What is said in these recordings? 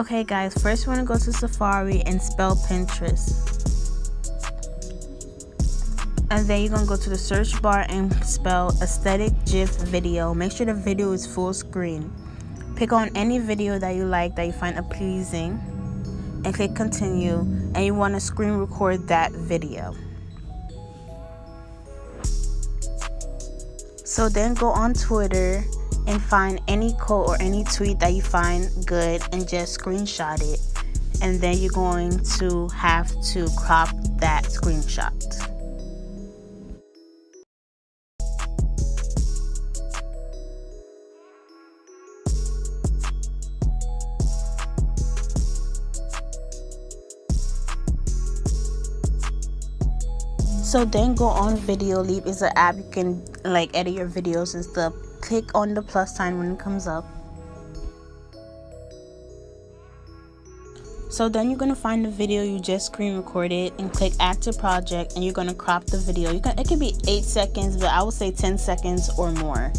Okay guys, first we're going to go to Safari and spell Pinterest. And then you're going to go to the search bar and spell aesthetic GIF video. Make sure the video is full screen. Pick on any video that you like, that you find pleasing, and click continue, and you want to screen record that video. So then go on Twitter and find any quote or any tweet that you find good and just screenshot it, and then you're going to have to crop that screenshot. So then go on Video Leap. Is an app you can edit your videos and stuff. Click on the plus sign when it comes up. So then you're gonna find the video you just screen recorded and click add to project, and you're gonna crop the video. It can be 8 seconds, but I would say 10 seconds or more.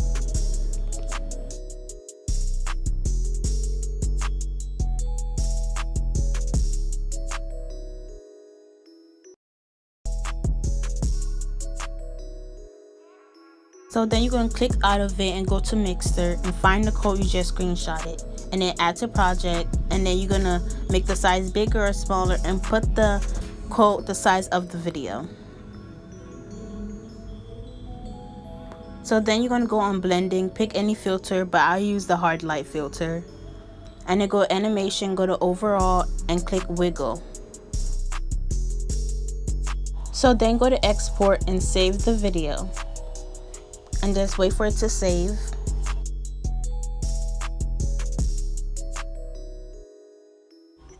So then you're going to click out of it and go to Mixer and find the code you just screenshotted, and then add to project, and then you're going to make the size bigger or smaller and put the quote the size of the video. So then you're going to go on blending, pick any filter, but I use the hard light filter, and then go animation, go to overall and click wiggle. So then go to export and save the video, and just wait for it to save.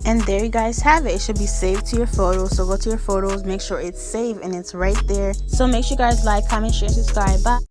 And there you guys have it. It should be saved to your photos. So go to your photos, make sure it's saved and it's right there. So make sure you guys like, comment, share, subscribe. Bye.